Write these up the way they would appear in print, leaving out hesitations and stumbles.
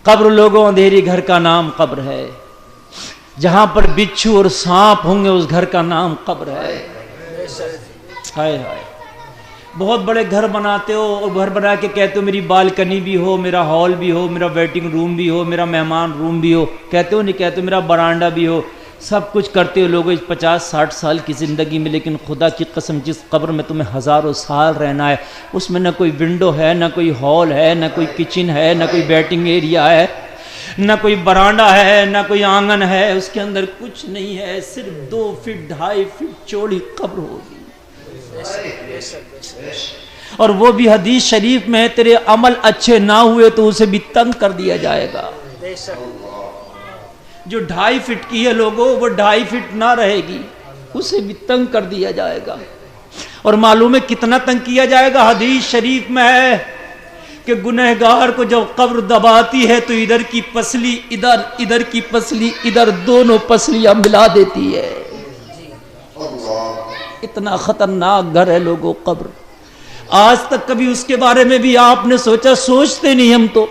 قبر لوگوں اندھیری گھر کا نام قبر ہے، جہاں پر بچھو اور سانپ ہوں گے اس گھر کا نام قبر ہے۔ ہائے ہائے، بہت بڑے گھر بناتے ہو اور گھر بنا کے کہتے ہو میری بالکنی بھی ہو، میرا ہال بھی ہو، میرا ویٹنگ روم بھی ہو، میرا مہمان روم بھی ہو، کہتے ہو نہیں کہتے ہو، میرا برانڈا بھی ہو، سب کچھ کرتے ہو لوگوں 50-60 سال کی زندگی میں، لیکن خدا کی قسم جس قبر میں تمہیں ہزاروں سال رہنا ہے اس میں نہ کوئی ونڈو ہے، نہ کوئی ہال ہے، نہ کوئی کچن ہے، نہ کوئی بیٹنگ ایریا ہے، نہ کوئی برانڈا ہے، نہ کوئی آنگن ہے، اس کے اندر کچھ نہیں ہے، صرف 2 فٹ 2.5 فٹ چوڑی قبر ہوگی۔ اور وہ بھی حدیث شریف میں تیرے عمل اچھے نہ ہوئے تو اسے بھی تنگ کر دیا جائے گا۔ جو 2.5 فٹ کی ہے لوگوں وہ 2.5 فٹ نہ رہے گی، اسے بھی تنگ کر دیا جائے گا۔ اور معلوم ہے کتنا تنگ کیا جائے گا؟ حدیث شریف میں ہے کہ گنہگار کو جب قبر دباتی ہے تو ادھر کی پسلی ادھر، ادھر کی پسلی ادھر، دونوں پسلیاں ملا دیتی ہے۔ اتنا خطرناک گھر ہے لوگوں قبر۔ آج تک کبھی اس کے بارے میں بھی آپ نے سوچا؟ سوچتے نہیں ہم تو۔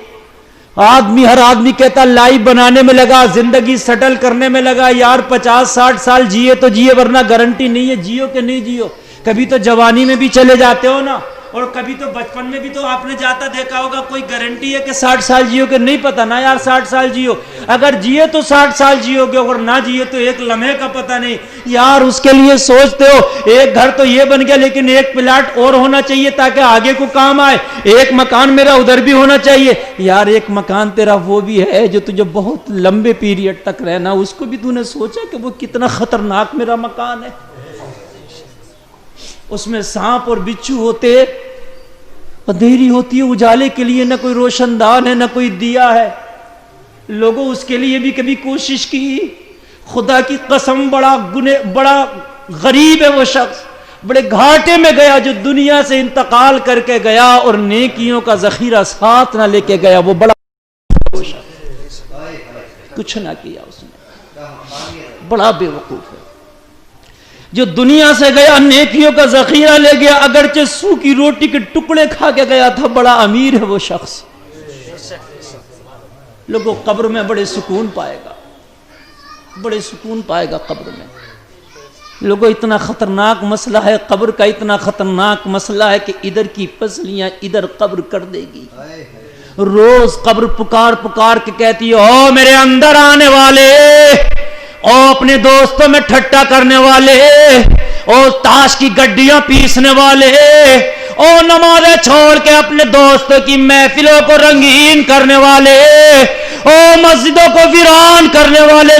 ہر آدمی کہتا لائف بنانے میں لگا، زندگی سیٹل کرنے میں لگا، یار 50-60 سال جیے تو جیے ورنہ گارنٹی نہیں ہے جیو کہ نہیں جیو۔ کبھی تو جوانی میں بھی چلے جاتے ہو نا، اور کبھی تو بچپن میں بھی تو آپ نے جاتا دیکھا ہوگا، کوئی گارنٹی ہے کہ 60 سال جیو کہ نہیں پتہ نا یار 60 سال جیو۔ اگر جیے تو 60 سال جیو گے، اگر نہ جیے تو ایک لمحے کا پتہ نہیں یار۔ اس کے لیے سوچتے ہو ایک گھر تو یہ بن گیا لیکن ایک پلاٹ اور ہونا چاہیے تاکہ آگے کو کام آئے، ایک مکان میرا ادھر بھی ہونا چاہیے یار۔ ایک مکان تیرا وہ بھی ہے جو تجھے بہت لمبے پیریڈ تک رہنا، اس کو بھی تو نے سوچا کہ وہ کتنا خطرناک میرا مکان ہے؟ اس میں سانپ اور بچھو ہوتے، اندھیری ہوتی ہے، اجالے کے لیے نہ کوئی روشن دان ہے نہ کوئی دیا ہے۔ لوگوں اس کے لیے بھی کبھی کوشش کی؟ خدا کی قسم بڑا غریب ہے وہ شخص، بڑے گھاٹے میں گیا جو دنیا سے انتقال کر کے گیا اور نیکیوں کا ذخیرہ ساتھ نہ لے کے گیا۔ وہ بڑا کچھ نہ کیا اس نے، بڑا بے وقوف ہے جو دنیا سے گیا، نیکیوں کا ذخیرہ لے گیا، اگرچہ سوکھی روٹی کے ٹکڑے کھا کے گیا تھا۔ بڑا امیر ہے وہ شخص۔ لوگوں قبر میں بڑے سکون پائے گا، بڑے سکون پائے گا قبر میں۔ لوگوں اتنا خطرناک مسئلہ ہے قبر کا، اتنا خطرناک مسئلہ ہے کہ ادھر کی پسلیاں ادھر قبر کر دے گی۔ روز قبر پکار پکار کے کہتی ہے او میرے اندر آنے والے، او اپنے دوستوں میں ٹھٹا کرنے والے، او تاش کی گڈیاں پیسنے والے، او نمازیں چھوڑ کے اپنے دوستوں کی محفلوں کو رنگین کرنے والے، او مسجدوں کو ویران کرنے والے،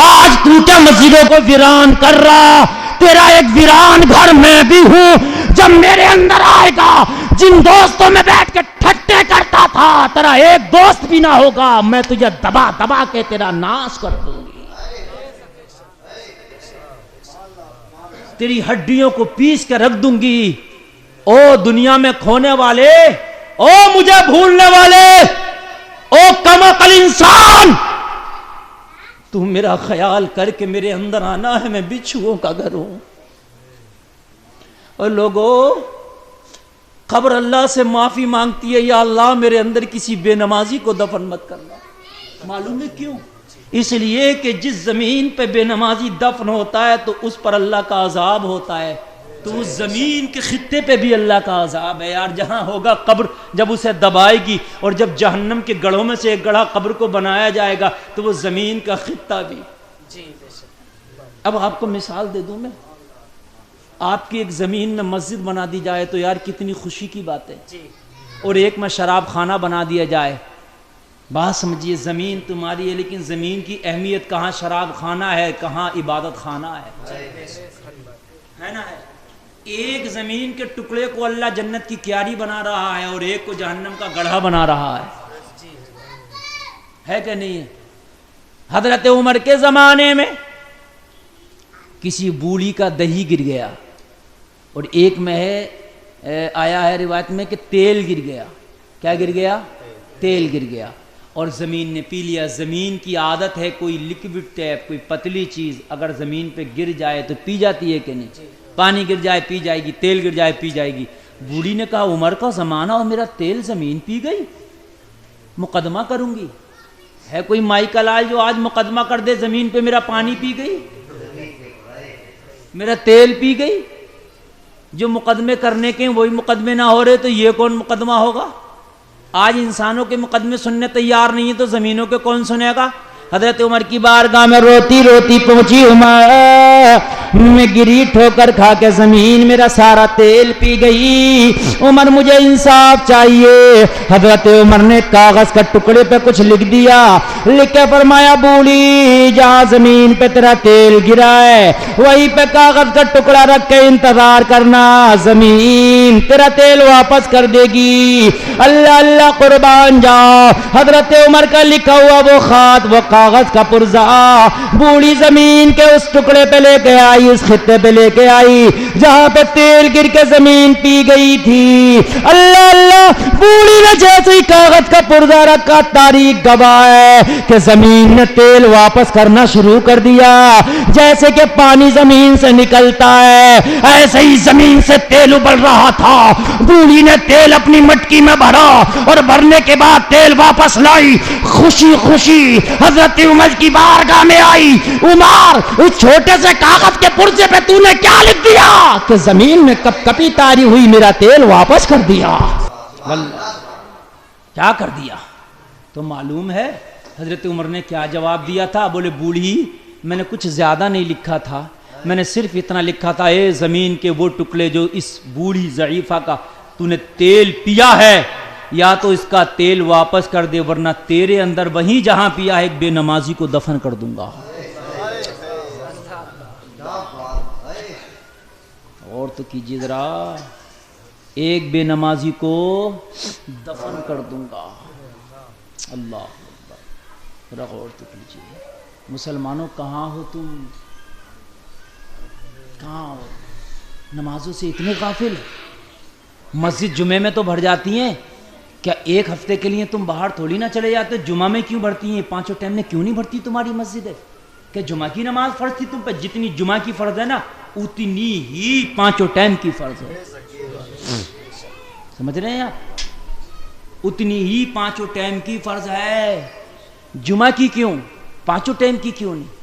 آج تو کیا مسجدوں کو ویران کر رہا؟ تیرا ایک ویران گھر میں بھی ہوں۔ جب میرے اندر آئے گا، جن دوستوں میں بیٹھ کے ٹھٹے کرتا تھا تیرا ایک دوست بھی نہ ہوگا، میں تجھے دبا دبا کے تیرا ناش کر دوں گی، تیری ہڈیوں کو پیس کے رکھ دوں گی۔ او دنیا میں کھونے والے، او مجھے بھولنے والے، او کم عقل انسان، تو میرا خیال کر کے میرے اندر آنا ہے، میں بچھوؤں کا گھر ہوں۔ اور لوگوں قبر اللہ سے معافی مانگتی ہے، یا اللہ میرے اندر کسی بے نمازی کو دفن مت کرنا۔ معلوم ہے کیوں؟ اس لیے کہ جس زمین پہ بے نمازی دفن ہوتا ہے تو اس پر اللہ کا عذاب ہوتا ہے، تو اس زمین کے خطے پہ بھی اللہ کا عذاب ہے یار۔ جہاں ہوگا قبر، جب اسے دبائے گی اور جب جہنم کے گڑھوں میں سے ایک گڑھا قبر کو بنایا جائے گا تو وہ زمین کا خطہ بھی۔ اب آپ کو مثال دے دوں میں، آپ کی ایک زمین میں مسجد بنا دی جائے تو یار کتنی خوشی کی بات ہے، اور ایک میں شراب خانہ بنا دیا جائے۔ بات سمجھیے، زمین تمہاری ہے لیکن زمین کی اہمیت کہاں شراب خانہ ہے، کہاں عبادت خانہ ہے نا؟ ایک زمین کے ٹکڑے کو اللہ جنت کی کیاری بنا رہا ہے اور ایک کو جہنم کا گڑھا بنا رہا ہے کہ نہیں ہے؟ حضرت عمر کے زمانے میں کسی بوڑھی کا دہی گر گیا، اور ایک میں ہے آیا ہے روایت میں کہ تیل گر گیا۔ کیا گر گیا؟ تیل گر گیا، اور زمین نے پی لیا۔ زمین کی عادت ہے کوئی لکوڈ ٹیپ، کوئی پتلی چیز اگر زمین پہ گر جائے تو پی جاتی ہے کہ نہیں؟ پانی گر جائے پی جائے گی، تیل گر جائے پی جائے گی۔ بوڑھی نے کہا عمر کا زمانہ اور میرا تیل زمین پی گئی؟ مقدمہ کروں گی؟ ہے کوئی مائی کا لال جو آج مقدمہ کر دے زمین پہ میرا پانی پی گئی، میرا تیل پی گئی؟ جو مقدمے کرنے کے وہی مقدمے نہ ہو رہے تو یہ کون مقدمہ ہوگا؟ آج انسانوں کے مقدمے سننے تیار نہیں ہے تو زمینوں کے کون سنے گا؟ حضرت عمر کی بارگاہ میں روتی روتی پہنچی عمر، میں گری ٹھوکر کھا کے زمین میرا سارا تیل پی گئی، عمر مجھے انصاف چاہیے۔ حضرت عمر نے کاغذ کا ٹکڑے پہ کچھ لکھ دیا، لکھ کے فرمایا بوڑھی جہاں زمین پہ تیرا تیل گرا ہے وہیں پہ کاغذ کا ٹکڑا رکھ کے انتظار کرنا، زمین تیرا تیل واپس کر دے گی۔ اللہ اللہ قربان جاؤ، حضرت عمر کا لکھا ہوا وہ خط، وہ کاغذ کا پرزہ بوڑھی زمین کے اس ٹکڑے پہ لے کے آئی، اس خطے پہ لے کے آئی جہاں پہ تیل گر کے زمین پی گئی تھی۔ اللہ اللہ، بوڑھی نے جیسے ہی کاغذ کا پرزہ رکھا، تاریخ گواہ ہے کہ زمین نے تیل واپس کرنا شروع کر دیا۔ جیسے کہ پانی زمین سے نکلتا ہے ایسے ہی زمین سے تیل ابل رہا تھا۔ بوڑھی نے تیل اپنی مٹکی میں بھرا اور بھرنے کے بعد تیل واپس لائی، خوشی خوشی حضرت عمر کی بارگاہ میں آئی۔ عمر، اس چھوٹے سے کاغذ کے پرزے پہ تو نے کیا لکھ دیا کہ زمین میں کپ کپی تاری ہوئی میرا تیل واپس کر دیا؟ کیا کر دیا؟ تو معلوم ہے حضرت عمر نے کیا جواب دیا تھا؟ بولے بوڑھی میں نے کچھ زیادہ نہیں لکھا تھا، میں نے صرف اتنا لکھا تھا اے زمین کے وہ ٹکڑے جو اس بوڑھی ضعیفہ کا تو نے تیل پیا ہے، یا تو اس کا تیل واپس کر دے ورنہ تیرے اندر وہیں جہاں پیا ہے ایک بے نمازی کو دفن کر دوں گا۔ اور تو کیجیے ذرا، ایک بے نمازی کو دفن کر دوں گا۔ اللہ اکبر، ذرا غور تو کیجیے۔ مسلمانوں کہاں ہو تم؟ کہاں ہو؟ نمازوں سے اتنے غافل؟ مسجد جمعے میں تو بھر جاتی ہیں، کیا ایک ہفتے کے لیے تم باہر تھوڑی نہ چلے جاتے؟ جمعہ میں کیوں بڑھتی ہیں؟ پانچوں ٹائم میں کیوں نہیں بڑھتی تمہاری مسجد ہے؟ کہ جمعہ کی نماز فرض تھی تم پہ؟ جتنی جمعہ کی فرض ہے نا اتنی ہی پانچوں ٹائم کی فرض ہے، سمجھ رہے ہیں آپ؟ اتنی ہی پانچوں ٹائم کی فرض ہے، جمعہ کی کیوں؟ پانچوں ٹائم کی کیوں نہیں؟